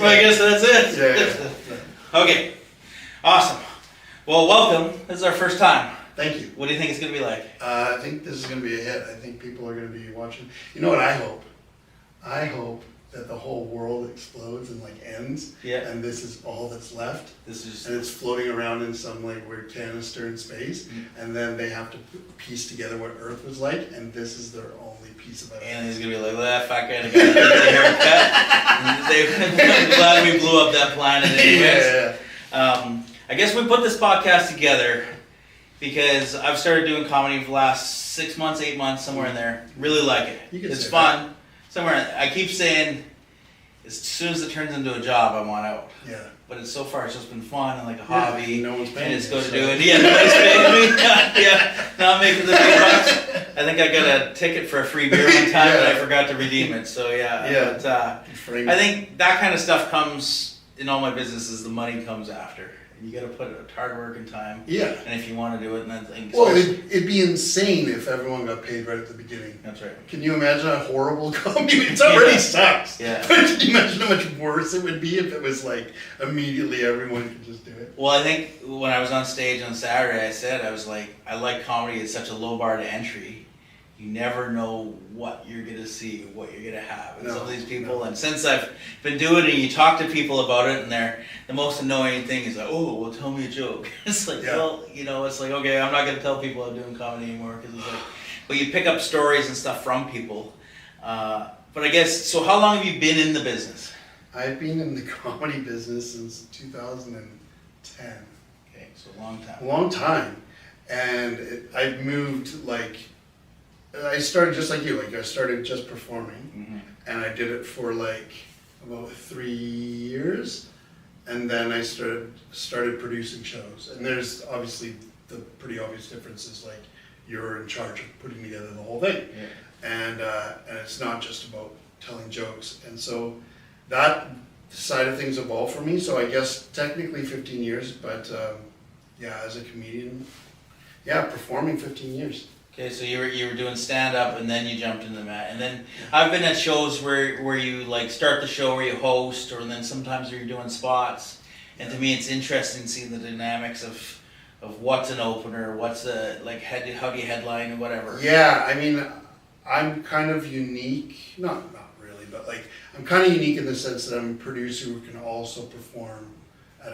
I guess that's it. Yeah. Okay, awesome. Well, welcome. This is our first time. Thank you. What do you think it's going to be like? I think this is going to be a hit. I think people are going to be watching. You know what I hope? I hope that the whole world explodes and like ends. Yeah. And this is all that's left. This is And it's floating around in some like weird canister in space. And then they have to piece together what Earth was like. And this is their only piece of evidence. and he's going to be like, well, that fat guy got a haircut. I'm glad we blew up that planet anyways. Yeah. I guess we put this podcast together because I've started doing comedy for the last 6 months, 8 months, somewhere in there. Really like it. You can It's say fun. Somewhere I keep saying, as soon as it turns into a job, I want out. Yeah. But it's so far it's just been fun and like a hobby. No one's paying and it's you, good so- to do it. Yeah, nobody's paying me. Yeah, not making the big bucks. I think I got a ticket for a free beer one time and I forgot to redeem it. So yeah. Yeah. But, Frame I it. think that kind of stuff comes in all my businesses. The money comes after. You got to put it hard work and time. Yeah. And if you want to do it, and then Well, it'd be insane if everyone got paid right at the beginning. that's right. Can you imagine how horrible comedy? It already sucks. Yeah. But can you imagine how much worse it would be if it was like immediately everyone could just do it? Well, I think when I was on stage on Saturday, I was like, I like comedy. It's such a low bar to entry. You never know what you're going to see, what you're going to have. And some of these people, and since I've been doing it and you talk to people about it, and the most annoying thing is like, oh, well, tell me a joke. It's like, well, it's like, okay, I'm not going to tell people I'm doing comedy anymore, because it's like, but you pick up stories and stuff from people. But I guess, so how long have you been in the business? I've been in the comedy business since 2010. Okay, so a long time. A long time. And I've moved like, I started just like you, like I started just performing, and I did it for like about 3 years, and then I started producing shows. And there's obviously the pretty obvious differences, like you're in charge of putting together the whole thing, and it's not just about telling jokes. And so that side of things evolved for me. So I guess technically 15 years, but as a comedian, performing 15 years. Okay, so you were doing stand up and then you jumped into the mat, and then I've been at shows where you like start the show where you host, or then sometimes where you're doing spots, and to me it's interesting seeing the dynamics of what's an opener, what's a like how do you headline or whatever. Yeah, I mean, I'm kind of unique, not really, but like I'm kind of unique in the sense that I'm a producer who can also perform at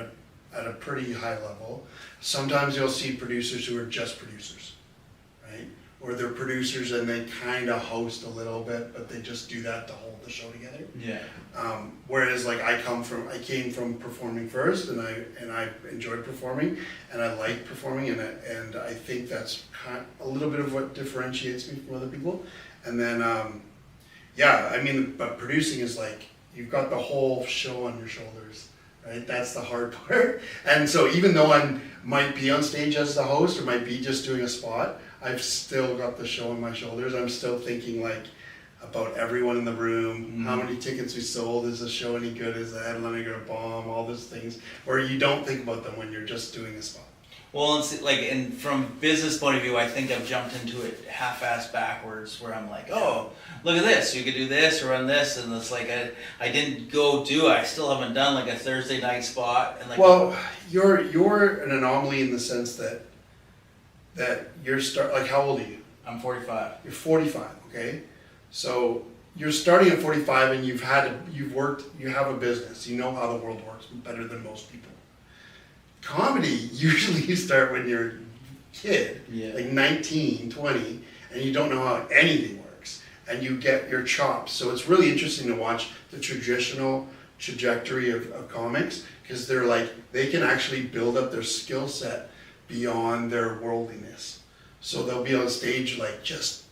a pretty high level. Sometimes you'll see producers who are just producers. Right? Or they're producers and they kind of host a little bit, but they just do that to hold the show together. Yeah. Whereas like I came from performing first, and I enjoyed performing, and I like performing, and I think that's a little bit of what differentiates me from other people. And then but producing is like you've got the whole show on your shoulders. Right, that's the hard part. And so even though I might be on stage as the host or might be just doing a spot, I've still got the show on my shoulders. I'm still thinking like about everyone in the room, how many tickets we sold, is the show any good, is the headliner gonna bomb, all those things, where you don't think about them when you're just doing a spot. Well, it's like, and from business point of view, I think I've jumped into it half-assed backwards, where I'm like, oh, look at this, you could do this or run this, and it's like I didn't I still haven't done like a Thursday night spot, and like. Well, you're an anomaly in the sense that you're like, how old are you? I'm 45. You're 45, okay? So you're starting at 45 and you have a business, you know how the world works better than most people. Comedy, usually you start when you're a kid, like 19, 20, and you don't know how anything works, and you get your chops. So it's really interesting to watch the traditional trajectory of comics, because they can actually build up their skill set beyond their worldliness. So they'll be on stage like just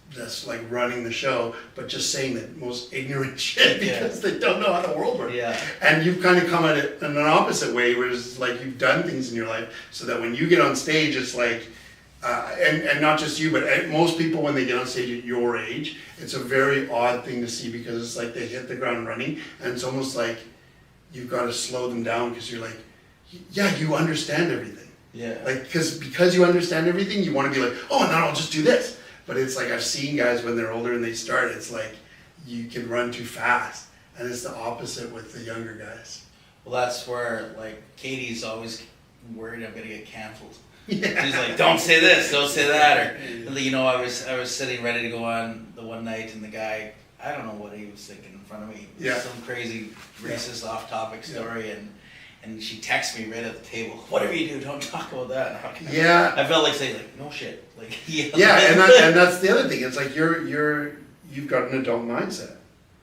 like running the show, but just saying the most ignorant shit because they don't know how the world works. Yeah. And you've kind of come at it in an opposite way, where it's like you've done things in your life so that when you get on stage, it's like, and not just you, but most people when they get on stage at your age, it's a very odd thing to see, because it's like they hit the ground running, and it's almost like you've got to slow them down, because you're like, yeah, you understand everything. Yeah. Like, because you understand everything, you want to be like, oh, and then I'll just do this. But it's like, I've seen guys when they're older and they start, it's like you can run too fast, and it's the opposite with the younger guys. Well, that's where, like, Katie's always worried I'm gonna get canceled. Yeah. She's like, don't say this, don't say that, or, you know, I was sitting ready to go on the one night, and the guy, I don't know what he was thinking in front of me. It was Yeah. some crazy racist off-topic story, and she texts me right at the table, whatever you do, don't talk about that. Yeah. I felt like saying, like, no shit, like, Yeah, and that's the other thing. It's like you've got an adult mindset,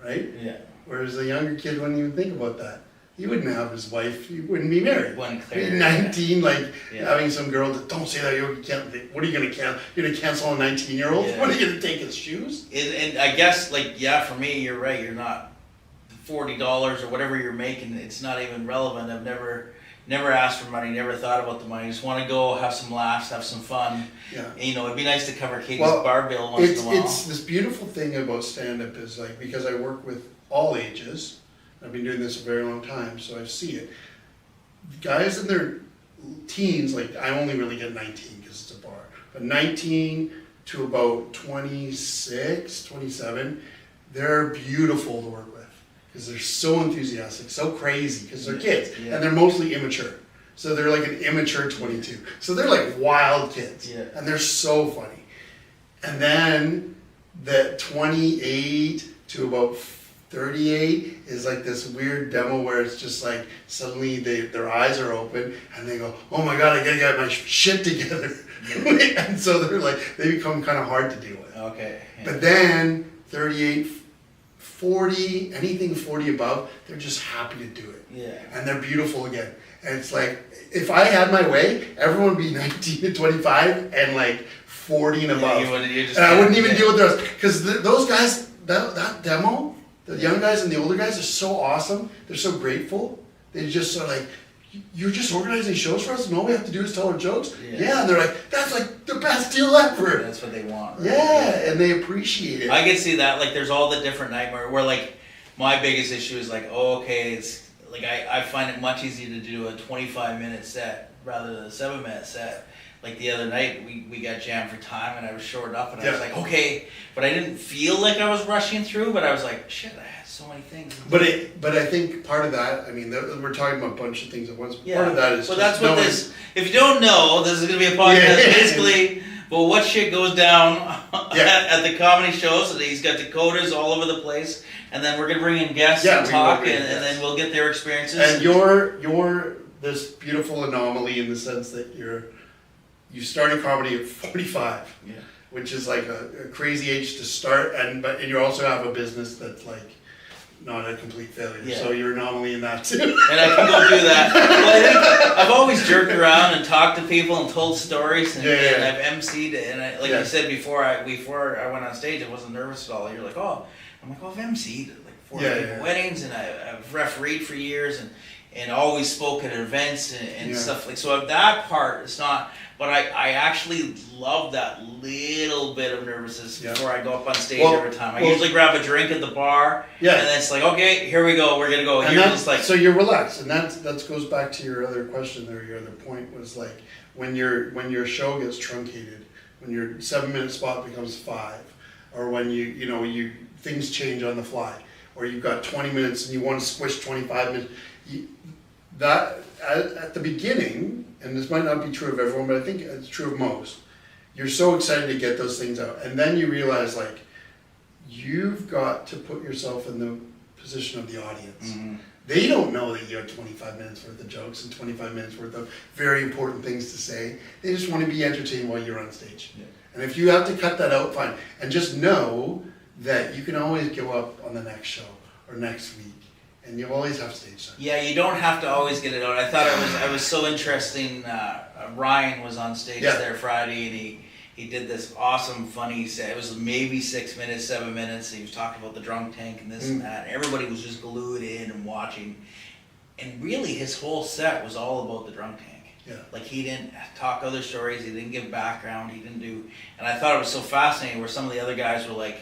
right? Yeah. Whereas a younger kid wouldn't even think about that. He wouldn't have his wife. He wouldn't be married. One He'd clear. be 19, like Yeah. having some girl that don't say that. You can't. What are you gonna cancel? You're gonna cancel a 19-year-old? Yeah. What are you gonna take his shoes? And I guess, like, yeah, for me, you're right. You're not $40 or whatever you're making. It's not even relevant. I've never asked for money. Never thought about the money. Just want to go have some laughs, have some fun. Yeah. And, you know, it'd be nice to cover Katie's Well, bar bill once in a while. It's this beautiful thing about stand-up is like, because I work with all ages, I've been doing this a very long time, so I see it. Guys in their teens, like I only really get 19 because it's a bar, but 19 to about 26, 27, they're beautiful to work with because they're so enthusiastic, so crazy because they're kids Yeah. and they're mostly immature. So they're like an immature 22. So they're like wild kids Yeah. and they're so funny. And then the 28 to about 38 is like this weird demo where it's just like suddenly their eyes are open and they go, oh my god, I gotta get my shit together. And so they're like, they become kind of hard to deal with. Okay. Yeah. But then 38, 40, anything 40 above, they're just happy to do it. Yeah. And they're beautiful again. And it's like, if I had my way, everyone would be 19 to 25 and like 40 and above. You just And I wouldn't even yeah. deal with those. Because those guys, that demo, the young guys and the older guys are so awesome. They're so grateful. They just are like, you're just organizing shows for us and all we have to do is tell our jokes? Yeah. And they're like, that's like the best deal ever. That's what they want. Right? Yeah, and they appreciate it. I can see that. Like, there's all the different nightmare where, like, my biggest issue is like, oh, okay, it's like I find it much easier to do a 25-minute set rather than a 7-minute set. Like the other night, we got jammed for time and I was shorted up and I was like, okay, but I didn't feel like I was rushing through, but I was like, shit, I had so many things. But I think part of that, I mean, we're talking about a bunch of things at once. But Yeah. part of that is well, just that's what knowing- this. If you don't know, this is gonna be a podcast Yeah. basically. Well, what shit goes down Yeah. at the comedy shows? And he's got Dakotas all over the place, and then we're gonna bring in guests Yeah, and we talk, will bring in and then guests. we'll get their experiences. And you're this beautiful anomaly in the sense that you started comedy at 45, Yeah. which is like a crazy age to start, and you also have a business that's like not a complete failure. Yeah. So you're an anomaly in that too. And I can go do that. Well, I think I've always jerked around and talked to people and told stories, and, Yeah. and I've emceed, and like Yeah. you said before I went on stage, I wasn't nervous at all. You're like, oh, I'm like, oh, I've emceed like 4 Yeah, people yeah. weddings, and I've refereed for years, and always spoke at events and Yeah. stuff like. So that part it's not, but I actually love that little bit of nervousness Yeah. before I go up on stage Well- every time. I well- usually grab a drink at the bar, Yeah. and then it's like, okay, here we go, we're gonna go. And You're that's just like, so you're relaxed, and that goes back to your other question there. Your other point was like when your show gets truncated, when your 7-minute spot becomes 5, or when you things change on the fly, or you've got 20 minutes and you want to squish 25 minutes. That at the beginning, and this might not be true of everyone, but I think it's true of most. You're so excited to get those things out, and then you realize like you've got to put yourself in the position of the audience. mm-hmm. They don't know that you have 25 minutes worth of jokes and 25 minutes worth of very important things to say. They just want to be entertained while you're on stage. Yeah. And if you have to cut that out, fine. And just know that you can always go up on the next show or next week, and you always have stage time. Yeah, you don't have to always get it out. I thought it was so interesting. Ryan was on stage Yeah. there Friday, and he did this awesome, funny set. It was maybe 6 minutes, 7 minutes. He was talking about the drunk tank and this and that. And everybody was just glued in and watching. And really, his whole set was all about the drunk tank. Yeah. Like, he didn't talk other stories. He didn't give background. He didn't do. And I thought it was so fascinating where some of the other guys were like,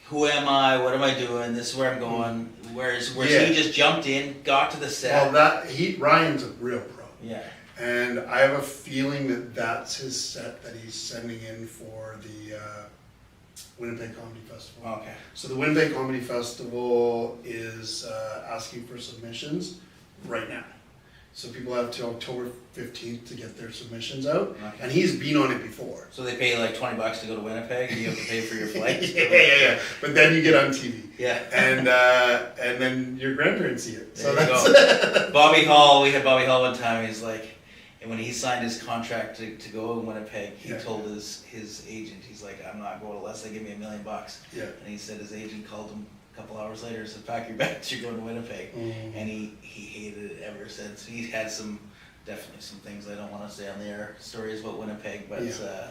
who am I? What am I doing? This is where I'm going. Whereas Yeah. he just jumped in, got to the set. Well, Ryan's a real pro. Yeah. And I have a feeling that that's his set that he's sending in for the Winnipeg Comedy Festival. Okay. So the Winnipeg Comedy Festival is asking for submissions right now. So people have till October 15th to get their submissions out, Okay. and he's been on it before. So they pay like $20 to go to Winnipeg, and you have to pay for your flights. yeah. But then you get on TV, Yeah. and then your grandparents see it. So There you that's Bobby Hall, we had Bobby Hall one time. He's like, and when he signed his contract to go in Winnipeg, he Yeah. told his agent, he's like, I'm not going unless they give me $1 million. yeah. And he said his agent called him a couple hours later and said, pack your bags, you're going to Winnipeg. And he hated it ever since. He had definitely some things I don't want to say on the air, stories about Winnipeg, but Yeah.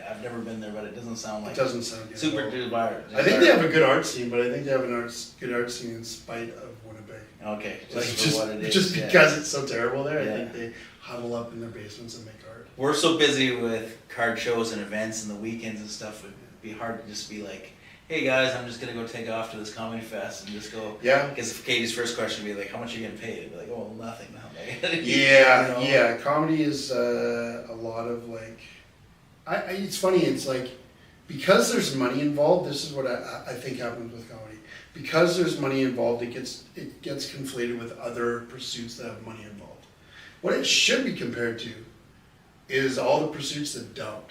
I've never been there, but it doesn't sound It like doesn't sound good. super at all. desire. I think they have a good art scene, but I think they have a good art scene in spite of Winnipeg. Okay, just Like for what it is. just yeah. because it's so terrible there, Yeah. I think they huddle up in their basements and make art. We're so busy with card shows and events and the weekends and stuff, it'd be hard to just be like, hey guys, I'm just gonna go take off to this comedy fest and just go. Yeah. Because if Katie's first question would be like, how much are you getting paid? I'd be like, oh, nothing. Yeah, You know? yeah. Comedy is a lot of like, it's funny. It's like because there's money involved. This is what I think happens with comedy. Because there's money involved, it gets conflated with other pursuits that have money involved. What it should be compared to is all the pursuits that don't.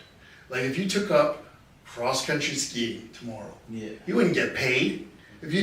Like if you took up cross country skiing tomorrow, Yeah. you wouldn't get paid. If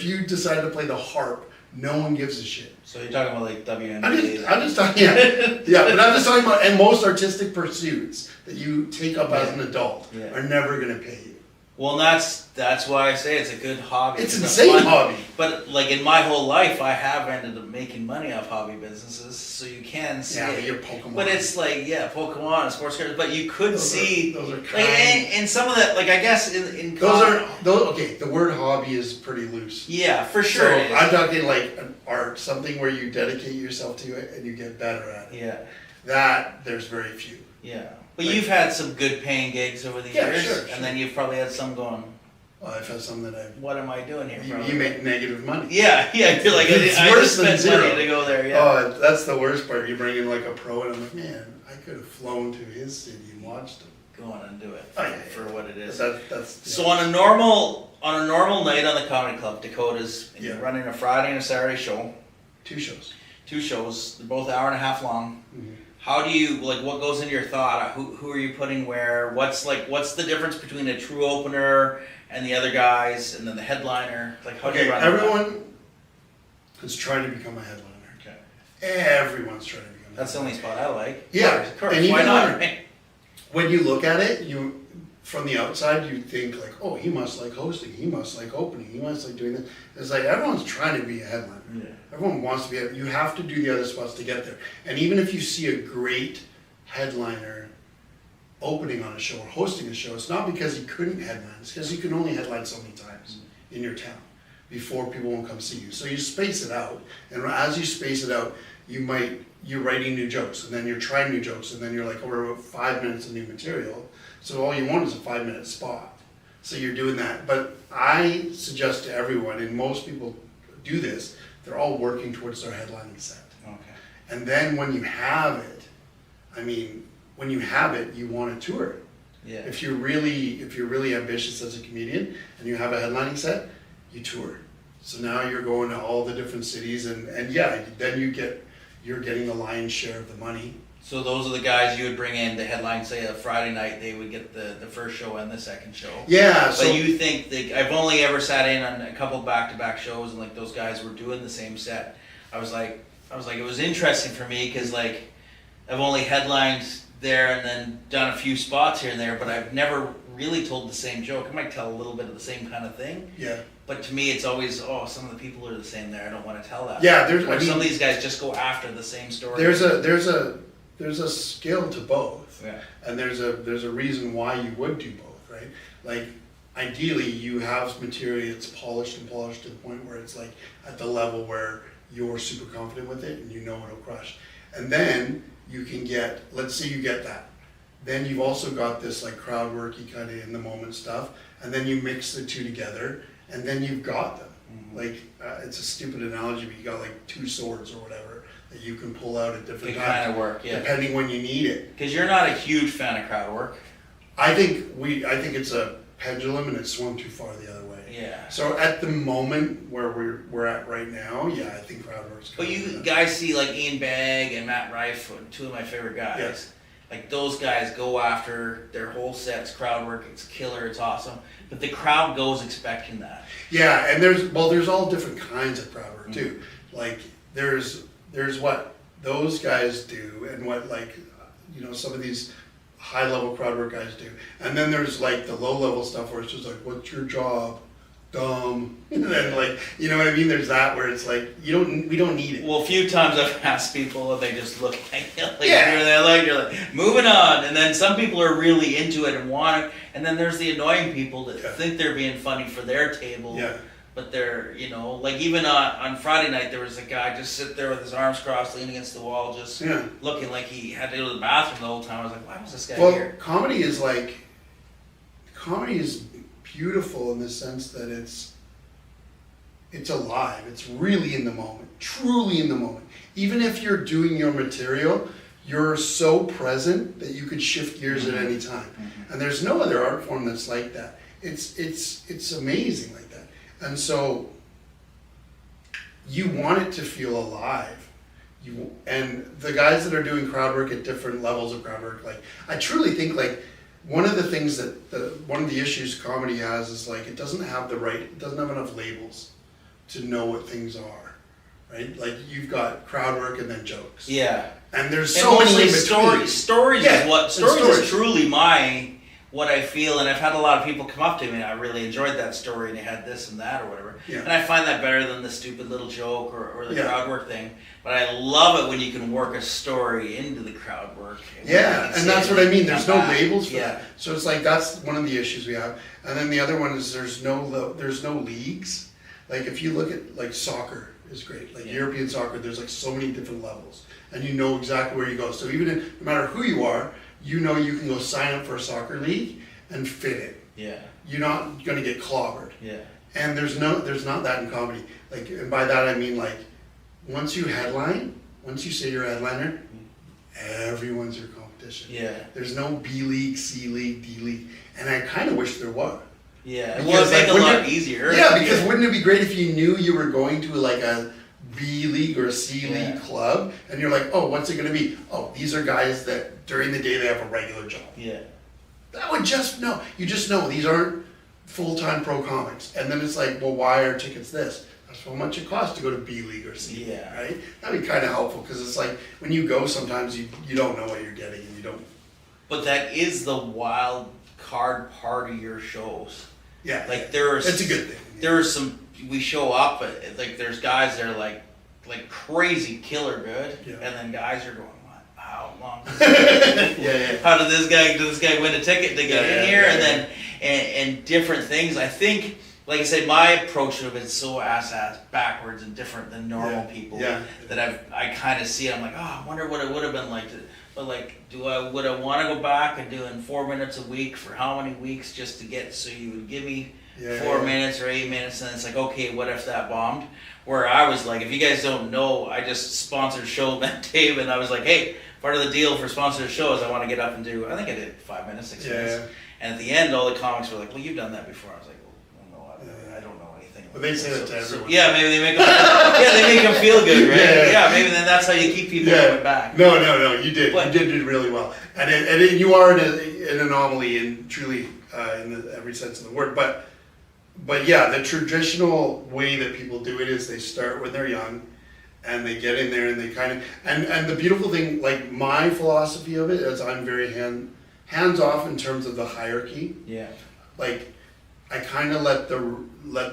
you decided to play the harp, no one gives a shit. So you're talking about like WNBA. I'm just talking, yeah, but I'm just talking about, and most artistic pursuits that you take up as an adult Yeah. are never going to pay you. Well, that's why I say it's a good hobby. It's a insane fun- hobby. But like in my whole life, I have ended up making money off hobby businesses, so you can see Yeah, but it. you're Pokemon. But it's like, yeah, Pokemon and sports cards, but you could see, those are like, kind. and some of that, like, I guess in Okay, the word hobby is pretty loose. yeah, for So sure it is. I'm talking like an art, something where you dedicate yourself to it and you get better at it. Yeah, That, there's very few. yeah. But Like- you've had some good paying gigs over the Yeah, years, sure. and then you've probably had some going, I've had some that what am I doing here? you make negative money. Yeah, you're like, It's I worse just than spent money zero. to go there, yeah. Oh, that's the worst part. You bring in like a pro, and I'm like, man, I could have flown to his city and watched him. Go on and do it Oh, yeah, for what it is. That's So on a normal night on the comedy club, Dakota's and you're Yeah. running a Friday and a Saturday show, 2 shows. 2 shows, they're both hour and a half long. Mhm. How do you what goes into your thought? Who are you putting where? What's the difference between a true opener and the other guys, and then the headliner? Like how do Okay, you run that? everyone is trying to become a headliner. Okay. Everyone's trying to become a That's the only spot I like. Yeah, Of course. and Why even not? When you look at it, from the outside, you think like, oh, he must like hosting, he must like opening, he must like doing this. It's like everyone's trying to be a headliner. Yeah. Everyone wants to be. You have to do the other spots to get there. And even if you see a great headliner opening on a show or hosting a show, it's not because he couldn't headline. It's because you can only headline so many times in your town before people won't come see you. So you space it out, and as you space it out, you're writing new jokes, and then you're trying new jokes, and then you're like, oh, we're about 5 minutes of new material. So all you want is a 5-minute spot. So you're doing that. But I suggest to everyone, and most people do this, they're all working towards their headlining set. Okay. And then when you have it, you want to tour it. Yeah. If you're really ambitious as a comedian and you have a headlining set, you tour. So now you're going to all the different cities, and yeah, then you're getting the lion's share of the money. So those are the guys you would bring in the headline, say a Friday night, they would get the first show and the second show. Yeah. But So you think I've only ever sat in on a couple back-to-back shows, and like those guys were doing the same set. I was like, it was interesting for me because like I've only headlined there and then done a few spots here and there, but I've never really told the same joke. I might tell a little bit of the same kind of thing, yeah. but to me it's always, oh, some of the people are the same there. I don't want to tell that. Yeah, Or some of these guys just go after the same story. There's a skill to both. Yeah. And there's a reason why you would do both, right? Like ideally you have material that's polished to the point where it's like at the level where you're super confident with it and you know it'll crush. And then you can get, let's say you get that. Then you've also got this like crowd worky kind of in the moment stuff, and then you mix the two together, and then you've got them. Mhm. Like it's a stupid analogy, but you got like 2 swords or whatever that you can pull out at They different kind times, of work, yeah. depending when you need it. Because you're not a huge fan of crowd work. I think it's a pendulum and it's swung too far the other way. Yeah. So at the moment where we're at right now, yeah, I think crowd work's But coming. you guys see like Ian Bagg and Matt Rife, two of my favorite guys. Yes. Like those guys go after their whole sets, crowd work, it's killer, it's awesome. But the crowd goes expecting that. Yeah, and there's all different kinds of crowd work too. Like there's what those guys do and what like some of these high level crowd work guys do. And then there's like the low level stuff where it's just like, what's your job? Dumb. And then like, you know what I mean? There's that where it's like, we don't need it. Well, a few times I've asked people and they just look like Yeah. you're like, moving on. And then some people are really into it and want it. And then there's the annoying people that think they're being funny for their table. Yeah. But they're, like even on Friday night, there was a guy just sit there with his arms crossed, leaning against the wall, just looking like he had to go to the bathroom the whole time. I was like, why was this guy here? Comedy is beautiful in the sense that it's alive. It's really in the moment, truly in the moment. Even if you're doing your material, you're so present that you could shift gears at any time. And there's no other art form that's like that. It's amazing like that. And so you want it to feel alive. And the guys that are doing crowd work at different levels of crowd work, like I truly think like one of the things one of the issues comedy has is like it doesn't have enough labels to know what things are, right? Like you've got crowd work and then jokes. Yeah. And there's so many in between. Stories is truly what I feel, and I've had a lot of people come up to me and I really enjoyed that story and they had this and that or whatever. Yeah. And I find that better than the stupid little joke or the crowd work thing. But I love it when you can work a story into the crowd work. Yeah, and that's what I mean. There's no labels for that. that. So it's like that's one of the issues we have. And then the other one is there's no leagues. Like if you look at like soccer is great. Like European soccer, there's like so many different levels. And you know exactly where you go. So even no matter who you are, you know you can go sign up for a soccer league and fit it. Yeah. You're not gonna get clobbered. Yeah. And there's not that in comedy. Like, and by that I mean like, once you say you're a headliner, everyone's your competition. Yeah. There's no B league, C league, D league, and I kind of wish there was. Yeah. Well, it'd make it a lot easier. Yeah, because wouldn't it be great if you knew you were going to like a B league or C league club, and you're like, oh, what's it gonna be? Oh, these are guys that during the day they have a regular job. Yeah. That would you just know these aren't full-time pro comics. And then it's like, well, why are tickets this? That's how much it costs to go to B League or C League, right? That'd be kind of helpful because it's like when you go sometimes you don't know what you're getting and you don't. But that is the wild card part of your shows. Yeah. Like it's a good thing. There are some, we show up, like there's guys that are like crazy killer good. Yeah. And then guys are going, how long does how did this guy win a ticket to get in here? And then and different things. I think, like I said, my approach to it is so ass backwards and different than normal people that I kind of see it. I'm like, oh, I wonder what it would have been like to, but like, would I want to go back and doing 4 minutes a week for how many weeks just to get, so you would give me 4 minutes or 8 minutes, and it's like, okay, what if that bombed? Where I was like, if you guys don't know, I just sponsored a show with Dave, and I was like, hey, part of the deal for sponsored shows, I want to get up and do, I think I did 5 minutes, 6 minutes. And at the end, all the comics were like, well, you've done that before. I was like, well, no, I don't know anything. Well, they say that to everyone. Yeah, maybe they make them, feel good, right? Yeah, maybe then that's how you keep people coming back. No, you did. You did really well. And you are an anomaly in truly in every sense of the word. But yeah, the traditional way that people do it is they start when they're young, and they get in there and they kind of and the beautiful thing, like my philosophy of it is I'm very hands off in terms of the hierarchy. Yeah. Like I kind of let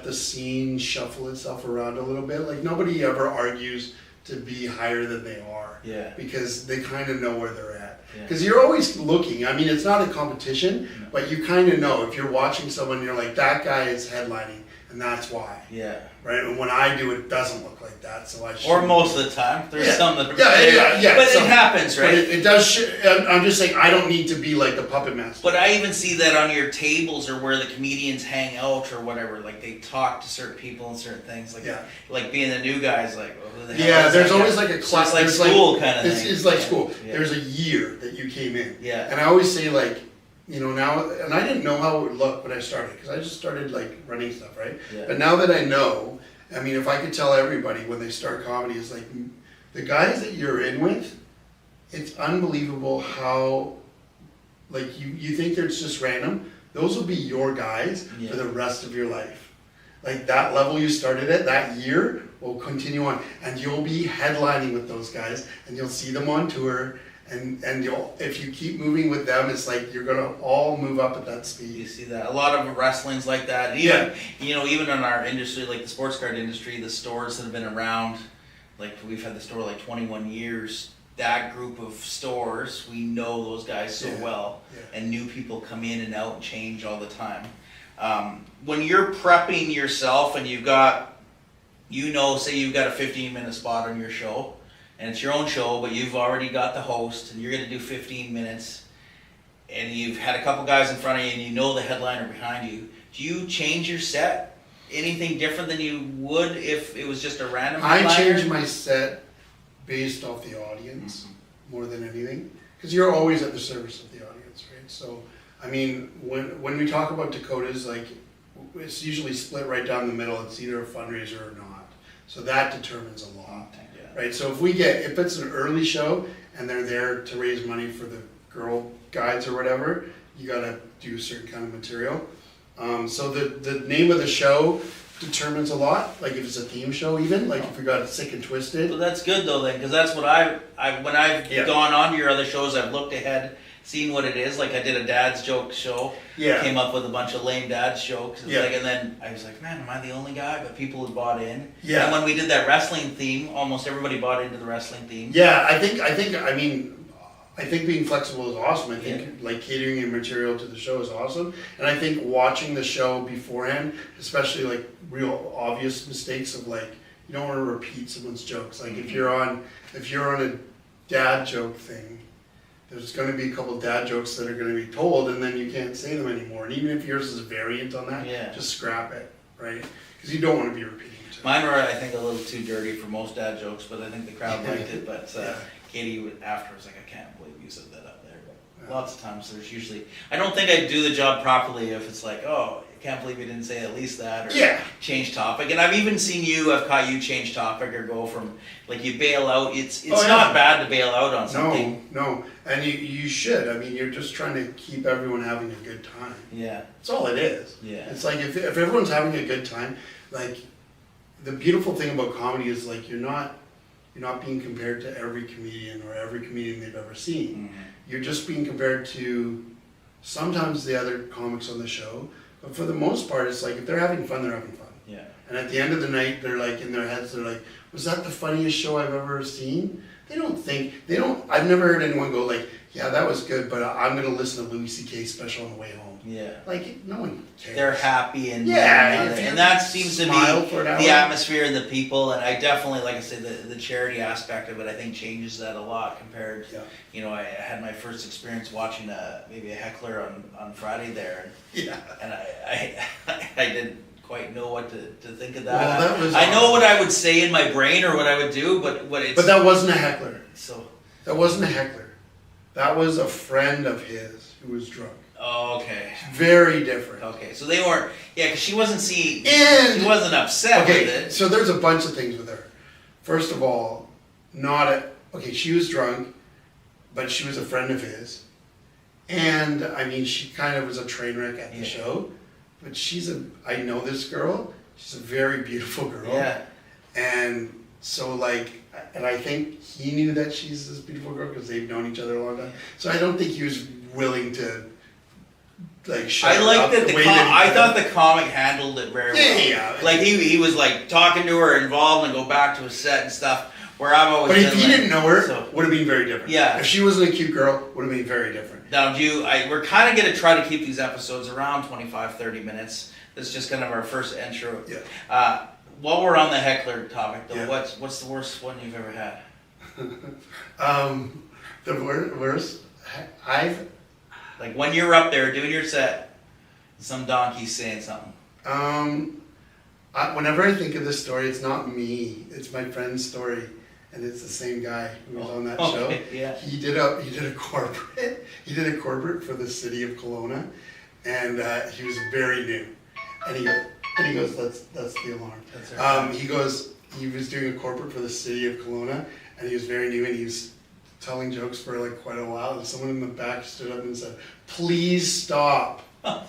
the scene shuffle itself around a little bit. Like nobody ever argues to be higher than they are. Yeah. Because they kind of know where they're at. Because you're always looking. I mean, it's not a competition, but you kind of know if you're watching someone, you're like, that guy is headlining, and that's why. Yeah. Right. And when I do, it doesn't look like that, so I should. Or most of the time, there's some that. Yeah. But it happens, right? But it does. I'm just saying, I don't need to be like the puppet master. But I even see that on your tables or where the comedians hang out or whatever. Like they talk to certain people and certain things. Like being the new guys, like. Oh, who the hell is there's that always guy? like a class. So it's like school kind of thing. It's like school. Yeah. There's a year that you came in. Yeah. And I always say like, now, and I didn't know how it would look when I started, because I just started like running stuff, right? Yeah. But now that I know, I mean, if I could tell everybody when they start comedy, is like, the guys that you're in with, it's unbelievable how, like, you think it's just random, those will be your guys Yeah. for the rest of your life. Like, that level you started at, that year, will continue on, and you'll be headlining with those guys, and you'll see them on tour, and you'll, if you keep moving with them, it's like you're gonna all move up at that You speed. see that a lot of wrestling's like that. Even even in our industry, like the sports card industry, the stores that have been around, like we've had the store like 21 years. That group of stores, we know those guys so Yeah. well, Yeah. and new people come in and out and change all the time. When you're prepping yourself and you've got, say you've got a 15-minute spot on your show, and it's your own show, but you've already got the host, and you're going to do 15 minutes, and you've had a couple guys in front of you, and you know the headliner behind you. Do you change your set? Anything different than you would if it was just a random headliner? I change my set based off the audience more than anything, because you're always at the service of the audience, right? So, I mean, when we talk about Dakotas, like, it's usually split right down the middle. It's either a fundraiser or not. So that determines a lot, right? So if it's an early show and they're there to raise money for the Girl Guides or whatever, you gotta do a certain kind of material. So the name of the show determines a lot. Like if it's a theme show, even like if we got Sick and Twisted. Well, that's good though, then, because that's what when I've Yeah. gone on to your other shows, I've looked ahead, seen what it is. Like I did a dad's joke show. Yeah. Came up with a bunch of lame dad's jokes. Yeah. And then I was like, man, am I the only guy? But people had bought in. Yeah. And when we did that wrestling theme, almost everybody bought into the wrestling theme. Yeah, I think being flexible is awesome. I think like catering your material to the show is awesome. And I think watching the show beforehand, especially like real obvious mistakes of like, you don't want to repeat someone's jokes. Like if you're on a dad joke thing, there's going to be a couple dad jokes that are going to be told and then you can't say them anymore. And even if yours is a variant on that, just scrap it, right? Because you don't want to be repeating it. Mine were, I think, a little too dirty for most dad jokes, but I think the crowd liked it. But Katie after was like, I can't believe you said that up there. But lots of times there's usually, I don't think I'd do the job properly if it's like, oh, I can't believe you didn't say at least that, or change topic. And I've even seen I've caught you change topic or go from, like you bail out. It's not bad to bail out on something. No, and you should. I mean, you're just trying to keep everyone having a good time. Yeah. That's all it is. Yeah. It's like if everyone's having a good time, like the beautiful thing about comedy is like you're not being compared to every comedian or every comedian they've ever seen. Mm-hmm. You're just being compared to sometimes the other comics on the show, but for the most part, it's like if they're having fun, they're having fun. Yeah. And at the end of the night, they're like in their heads, they're like, was that the funniest show I've ever seen? I've never heard anyone go like, yeah, that was good, but I'm going to listen to Louis C.K.'s special on the way home. Yeah. Like, no one cares. They're happy and and that seems to be for an hour. the atmosphere and the people, and I definitely, like I said, the charity aspect of it, I think changes that a lot compared. I had my first experience watching maybe a heckler on Friday there, and I didn't quite know what to think of that. Well, I know what I would say in my brain or what I would do, but that wasn't a heckler. So that wasn't a heckler. That was a friend of his who was drunk. Oh, okay. Very different. Okay, so they weren't, because she wasn't she wasn't upset with it. So there's a bunch of things with her. First of all, she was drunk, but she was a friend of his. And, I mean, she kind of was a train wreck at the show. But I know this girl, she's a very beautiful girl. Yeah. And so, and I think he knew that she's this beautiful girl because they've known each other a long time. So I don't think he was willing to shut her up the way that I thought the comic handled it very well. Yeah. Like he was like talking to her, involved, and go back to his set and stuff. Where I've always. But if he didn't know her, would have been very different. Yeah. If she wasn't a cute girl, would have been very different. Now, we're kind of going to try to keep these episodes around 25, 30 minutes. This is just kind of our first intro. Yeah. While we're on the heckler topic, though, what's the worst one you've ever had? The worst. Like when you're up there doing your set, some donkey's saying something. Whenever I think of this story, it's not me. It's my friend's story, and it's the same guy who was on that Okay, show. yeah. He did a corporate for the city of Kelowna, and he was very new. And he goes, that's the alarm. That's right. He was doing a corporate for the city of Kelowna, and he was very new, and he was telling jokes for like quite a while. And someone in the back stood up and said, "Please stop." That's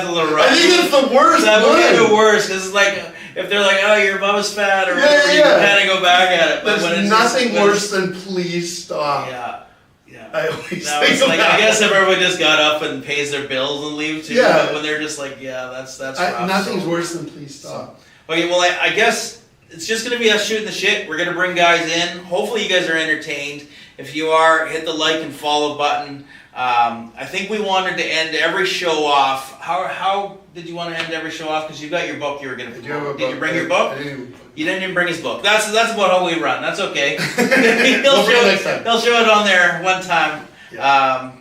a little rough. I think it's the worst. That would one. be the worst, because it's like, if they're like, oh, your bubba's fat, or Yeah, whatever, you yeah. can kind of go back at it. But when There's it's nothing just, when worse than "please stop." Yeah, yeah. I always No, think it's like, about I guess it. if everyone just got up and pays their bills and leave too, Yeah. but when they're just like, yeah, that's rough. Nothing's so. worse than "please stop." Okay, well, I guess it's just going to be us shooting the shit. We're going to bring guys in. Hopefully you guys are entertained. If you are, hit the like and follow button. I think we wanted to end every show off. How did you want to end every show off? Because you got your book you were going to promote. Did you bring your book? I didn't. You didn't even bring his book. That's about how we run. That's okay. We'll bring it next time. He'll show it on there one time. Yeah.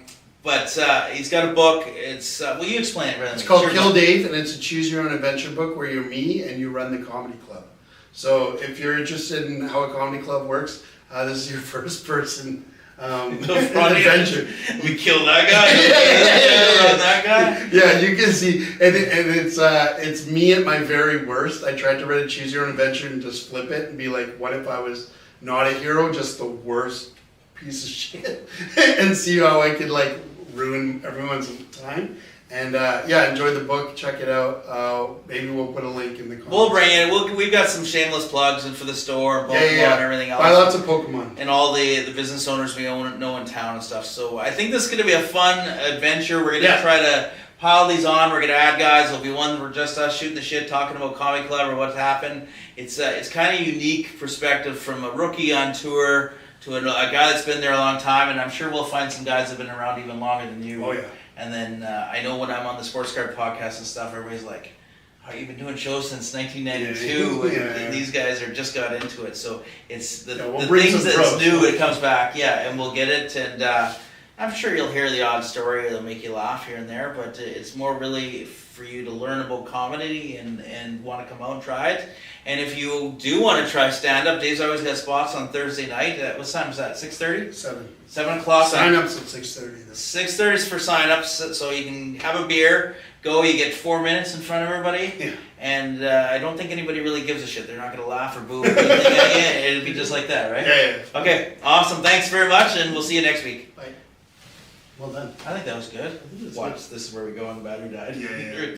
But he's got a book. It's will you explain it, Brendan? It's called Sure. Kill Dave, and it's a choose your own adventure book where you're me and you run the comedy club. So if you're interested in how a comedy club works, this is your first person adventure. We killed that guy. Yeah. Run that guy. Yeah, you can see, and it's me at my very worst. I tried to write a choose your own adventure and just flip it and be like, what if I was not a hero, just the worst piece of shit, and see how I could like ruin everyone's time. And yeah, enjoy the book. Check it out. Maybe we'll put a link in the comments. We'll bring it. We've got some shameless plugs and for the store, and Pokemon and everything else. Buy lots of Pokemon. And all the business owners we know in town and stuff. So I think this is going to be a fun adventure. We're going to try to pile these on. We're going to add guys. There'll be one where just us shooting the shit, talking about Comedy Club or what's happened. It's kind of unique perspective from a rookie on tour to a guy that's been there a long time. And I'm sure we'll find some guys that have been around even longer than you. Oh yeah. And then I know when I'm on the Sports Card podcast and stuff, everybody's like, "Oh, you've been doing shows since 1992, and these guys are just got into it." So it's the things that's new. It comes back, and we'll get it. And I'm sure you'll hear the odd story that'll make you laugh here and there, but it's more really for you to learn about comedy and want to come out and try it. And if you do want to try stand-up, Dave's always got spots on Thursday night. What time is that? 6:30? 7 o'clock. Sign-ups at 6:30. 6:30 is for sign-ups, so you can have a beer, go, you get 4 minutes in front of everybody. Yeah. And I don't think anybody really gives a shit. They're not going to laugh or boo or anything at you. It'll be just like that, right? Yeah. Okay, awesome. Thanks very much, and we'll see you next week. Bye. Well done. I think that was good. think it was Watch, this is where we go when the battery died. Yeah.